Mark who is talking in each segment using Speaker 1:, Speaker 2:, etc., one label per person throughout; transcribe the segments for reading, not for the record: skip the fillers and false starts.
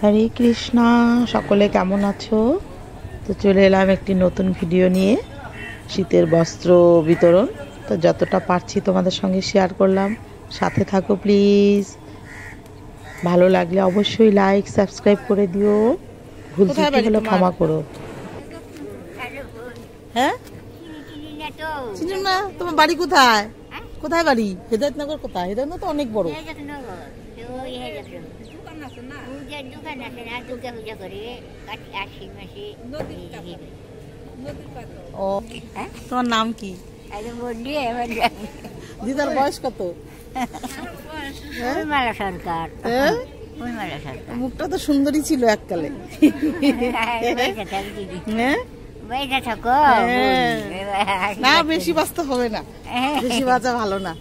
Speaker 1: হরে কৃষ্ণ, সকলে কেমন আছো? তো চলে এলাম একটি নতুন ভিডিও নিয়ে, শীতের বস্ত্র বিতরণ। তো যতটা পারছি তোমাদের সঙ্গে শেয়ার করলাম, সাথে থাকো প্লিজ। ভালো লাগলে অবশ্যই লাইক সাবস্ক্রাইব করে দিও, ভুল ত্রুটি হলে ক্ষমা করো।
Speaker 2: হ্যাঁ, চিনি না। তোমার বাড়ি কোথায়? কোথায় বাড়ি? হেদায়তনগর কোথায়? হেদায়তনগর তো অনেক বড়। ও, তোমার নাম কি? দিদার বয়স কত?
Speaker 3: সরকার।
Speaker 2: মুখটা তো সুন্দরী ছিল এককালে। না, বেশি বাঁচতে হবে না, বেশি বাঁচা ভালো না।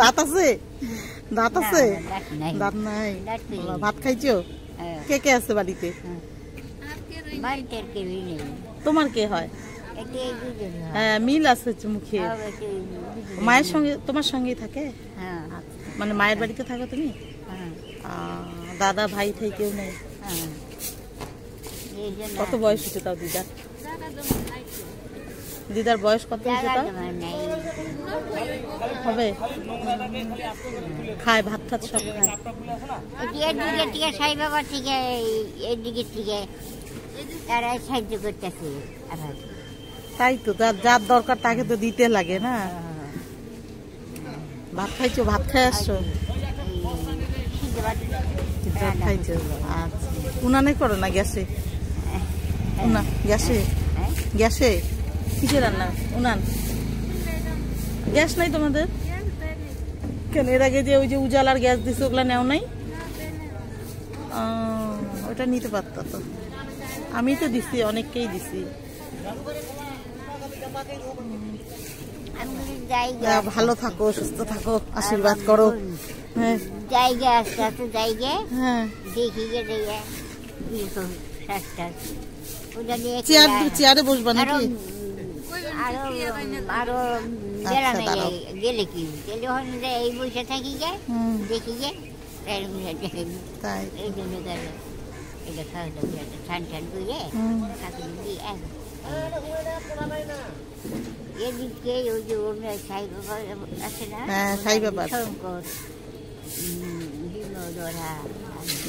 Speaker 2: দাঁত আছে? দাঁত আছে? দাঁত নাই। ভাত খাইছো? কে কে আছে বাড়িতে? তোমার কে হয়? হ্যাঁ, মিল আছে মুখে। মায়ের সঙ্গে তোমার সঙ্গেই থাকে? মানে মায়ের বাড়িতে থাকো তুমি? দাদা ভাই ঠাই কেউ নেই? কত বয়স হচ্ছে তাও দিদার? দিদার বয়স কত হবে? খায় ভাত ঠাত সব খায়?
Speaker 3: সাই বাবা থেকে এদিকে থেকে তারা সাহায্য করতেছে।
Speaker 2: তাই তো, যার দরকার তাকে তো দিতে লাগে না। ভাত খাইছো? ভাত খাই আসছো? খাইছো? আচ্ছা, উনানে করো না গ্যাসে? গ্যাসে? গ্যাসে কিসে রান্না? উনান? গ্যাস নাই তোমাদের? কেন এর আগে যে ওই যে উজালার গ্যাস দিছে ওগুলা নেও নাই? ওটা নিতে পারতো তো। আমি তো দিছি, অনেককেই দিছি। ভালো থাকো, সুস্থ থাকো, আশীর্বাদ করো। হ্যাঁ,
Speaker 3: জায়গা আস্তে আস্তে জায়গা।
Speaker 2: হ্যাঁ,
Speaker 3: দেখি গে
Speaker 2: চেয়ারে বসবা নাকি?
Speaker 3: আরো গেলে কি এই বসে থাকি গে, দেখি গে।
Speaker 2: তাই
Speaker 3: এই জন্য এটা খাওয়া দাওয়া ঠান ঠান করে এদিকে ওই যে সাই বাবা আছে না?
Speaker 2: হ্যাঁ, সাই বাবা
Speaker 3: শঙ্কর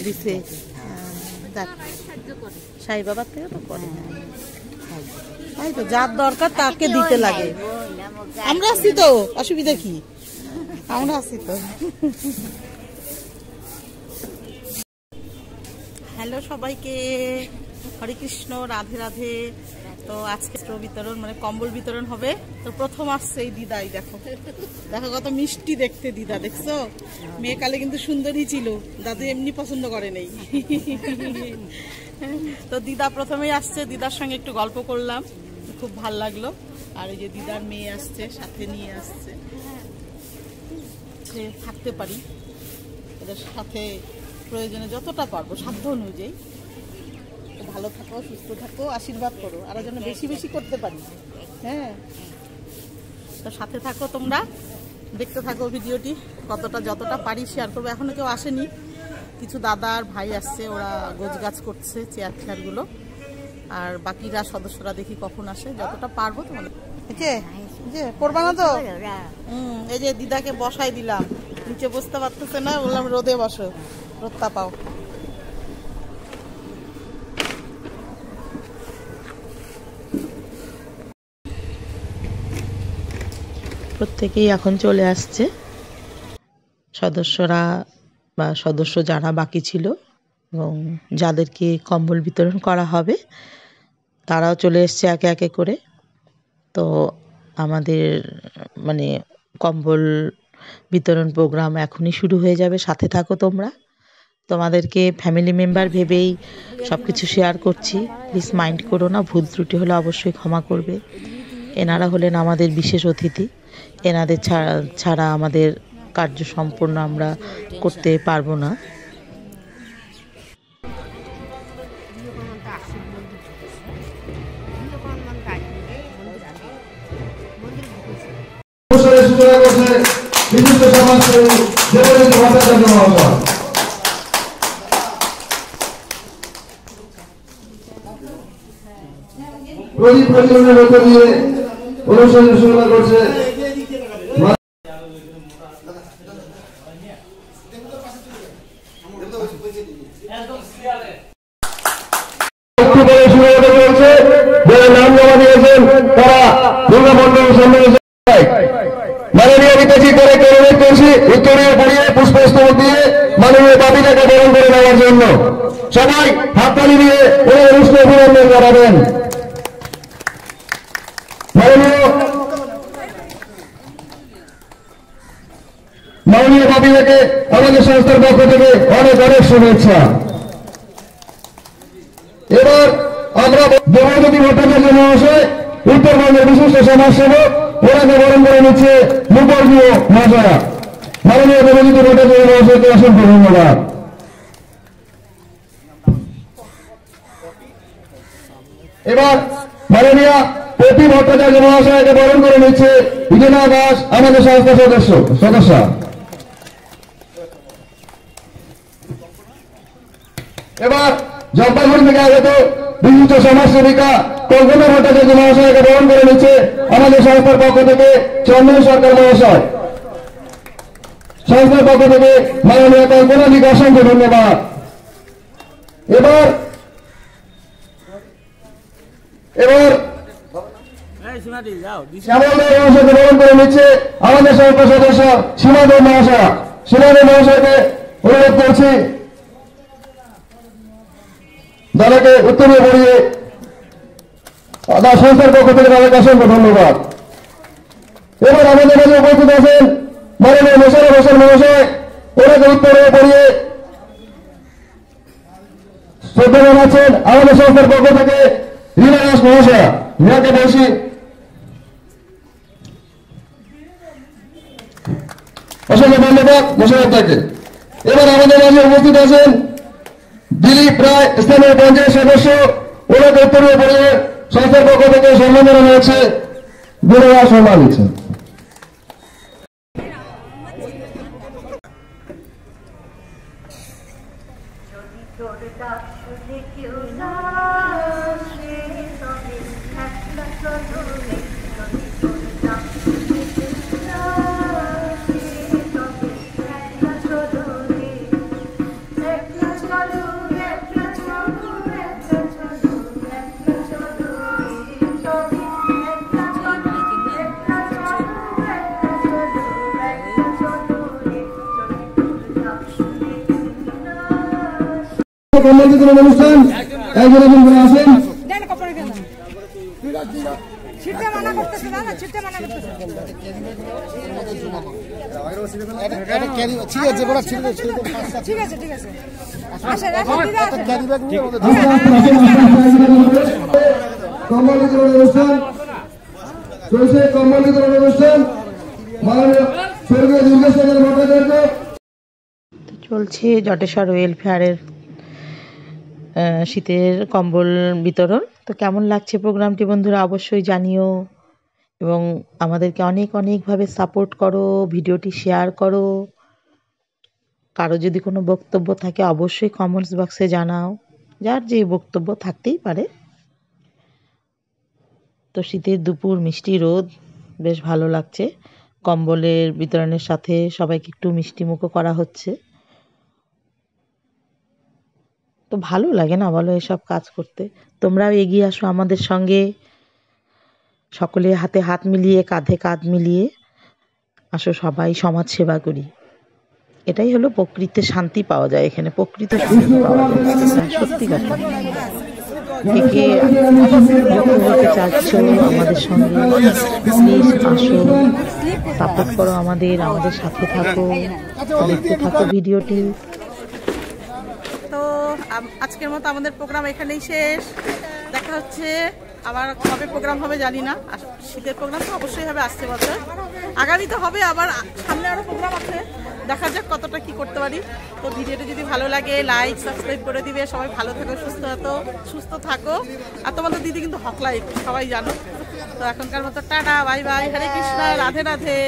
Speaker 2: দিছে। সাই বাবার থেকে তো করে। তাই তো, যার দরকার তাকে দিতে লাগে। আমরা আছি তো, অসুবিধা কি? আমরা আছি তো। হ্যালো সবাইকে, হরে কৃষ্ণ, রাধে রাধে। তো আজকে বিতরণ মানে কম্বল বিতরণ হবে। তো প্রথম আসছে এই দিদাই। দেখো দেখো কত মিষ্টি দেখতে দিদা, দেখছো? মেয়ে কালে কিন্তু সুন্দরী ছিল, দাদু এমনি পছন্দ করে নেই। তো দিদা প্রথমেই আসছে, দিদার সঙ্গে একটু গল্প করলাম, খুব ভাল লাগলো। আর এই যে দিদার মেয়ে আসছে, সাথে নিয়ে আসছে, থাকতে পারি এদের সাথে প্রয়োজনে যতটা পারবো সাধ্য অনুযায়ী। ভালো থাকো, সুস্থ থাকো, আশীর্বাদ করো, আর যেন বেশি বেশি করতে পারি। হ্যাঁ, তো সাথে থাকো, তোমরা দেখতে থাকো ভিডিওটি। যতটা পারি শেয়ার করবো। এখনো কেউ আসেনি, কিছু দাদা আর ভাই আসছে, ওরা গোছগাছ করছে চেয়ার চেয়ারগুলো। আর বাকিরা সদস্যরা দেখি কখন আসে, যতটা পারবো তোমাদের। পড়বা না তো? এই যে দিদাকে বসাই দিলাম, নিচে বসতে পারতেছে না, বললাম রোদে বসো, রোদটা পাও।
Speaker 1: প্রত্যেকেই এখন চলে আসছে, সদস্যরা বা সদস্য যারা বাকি ছিল এবং যাদেরকে কম্বল বিতরণ করা হবে তারাও চলে এসছে একে একে করে। তো আমাদের মানে কম্বল বিতরণ প্রোগ্রাম এখনই শুরু হয়ে যাবে, সাথে থাকো তোমরা। তোমাদেরকে ফ্যামিলি মেম্বার ভেবেই সব কিছু শেয়ার করছি, প্লিজ মাইন্ড করো না, ভুল ত্রুটি হলে অবশ্যই ক্ষমা করবে। এনারা হলেন আমাদের বিশেষ অতিথি, এনাদের ছাড়া আমাদের কার্য সম্পূর্ণ আমরা করতে পারবো না।
Speaker 4: বিশুদ্ধ সমাজসেবী দেবজিৎ ভট্টাচার্য মহাশয়। প্রদীপ প্রজ্বলনের মধ্য দিয়ে অনুষ্ঠান শুরু করছে। নাম জমা দিয়েছেন তারা দুর্গা মন্ডলের সামনে মাননীয় বিদেশি করে অনুরোধ করছি উত্তরীয় পড়িয়ে পুষ্পস্তবক দিয়ে মাননীয় দাবিটাকে গ্রহণ করে নেওয়ার জন্য সবাই হাততালি দিয়ে ওই অনুষ্ঠান অভিনন্দন জানাবেন। মাননীয় দাবিটাকে আমাদের সংস্থার পক্ষ থেকে অনেক অনেক শুভেচ্ছা। এবার আমরা দেবজ্যোতি ভট্টাচার্য মহাশয় উত্তরবঙ্গের বিশিষ্ট সমাজসেবক ওনাকে বরণ করে নিচ্ছে মুখর্জীয় মহাশয়া। মাননীয় দেবজ্যোতি ভট্টাচার্য মহাশয়কে অসংখ্য ধন্যবাদ। এবার মাননীয় প্রতি ভট্টাচার্য মহাশয়কে বরণ করে নিচ্ছে ইজনা দাস আমাদের সংস্থা সদস্য। এবার জব্বাপুর থেকে আগত বিশিষ্ট সমাজসেবিকা কল্পনা ভট্টাচার্য মহাশয়কে বরণ করে নিচ্ছে আমাদের সংস্থার পক্ষ থেকে চন্দন সরকার মহাশয়। সংস্থার পক্ষ থেকে মাননীয় কল্পনা দিকে অসংখ্য ধন্যবাদ। এবার শ্যামল দেব মহাশয়কে বরণ করে নিচ্ছে আমাদের সংস্থার সদস্য সীমা দেব মহাশয়। সীমা দেব মহাশয়কে অনুরোধ করছি দলকে উত্তরীয় পড়িয়ে সংস্থার পক্ষ থেকে তাদেরকে অসংখ্য ধন্যবাদ। এবার আমাদের কাছে উপস্থিত আছেন মাননীয় মোশাররফ হোসেন মহাশয়। ওনাকে উত্তরীয় পড়িয়ে শ্রদ্ধা জানাচ্ছেন আমাদের সংস্থার পক্ষ থেকে রীনা দাস মহাশয়। রীনাকে বসি অসংখ্য ধন্যবাদ মোশাররফকে। এবার আমাদের মাঝে উপস্থিত আছেন দিলীপ রায় স্থানীয় পঞ্চায়েত সদস্য। ওনাকে উত্তরীয় পড়িয়ে সংস্থার পক্ষ থেকে সম্মান জানানো হয়েছে। গুণরা সম্মান দিচ্ছেন। অনুষ্ঠান একজন একজন আসেন। কম্বল বিতরণ অনুষ্ঠান চলছে। কম্বল বিতরণ অনুষ্ঠান মাননীয় স্বর্গীয় দুর্গেশ চন্দ্র ভট্টাচার্য।
Speaker 1: চলছে জটেশ্বর ওয়েলফেয়ারের শীতের কম্বল বিতরণ। তো কেমন লাগছে প্রোগ্রামটি বন্ধুরা অবশ্যই জানিও, এবং আমাদেরকে অনেক অনেকভাবে সাপোর্ট করো, ভিডিওটি শেয়ার করো। কারো যদি কোনো বক্তব্য থাকে অবশ্যই কমেন্টস বক্সে জানাও, যার যে বক্তব্য থাকতেই পারে। তো শীতের দুপুর, মিষ্টি রোদ, বেশ ভালো লাগছে। কম্বলের বিতরণের সাথে সবাইকে একটু মিষ্টিমুখও করা হচ্ছে। তো ভালো লাগে না বলো এসব কাজ করতে? তোমরাও এগিয়ে আসো আমাদের সঙ্গে, সকলে হাতে হাত মিলিয়ে, কাঁধে কাঁধ মিলিয়ে আসো, সবাই সমাজ সেবা করি। এটাই হলো প্রকৃতিতে শান্তি পাওয়া যায়, এখানে প্রকৃত শান্তি পাওয়া যায়। সত্যি কথা। কে কে যুক্ত হতে চাচ্ছ আমাদের সঙ্গে, প্লিজ আসো, সাপোর্ট করো আমাদের সাথে থাকো, দেখতে থাকো ভিডিওটি।
Speaker 2: তো আজকের মতো আমাদের প্রোগ্রাম এখানেই শেষ। দেখা হচ্ছে আবার কবে প্রোগ্রাম হবে জানি না। শীতের প্রোগ্রাম তো অবশ্যই হবে আসছে বছর, আগামী তো হবে, আবার সামনে আরও প্রোগ্রাম আছে। দেখা যাক কতটা কি করতে পারি। তো ভিডিওটা যদি ভালো লাগে লাইক সাবস্ক্রাইব করে দিবে। সবাই ভালো থাকো, সুস্থ থাকো। আর তোমাদের দিদি কিন্তু হকলাই, সবাই জানো। তো এখনকার মতো টাটা, বাই বাই, হরে কৃষ্ণ, রাধে রাধে।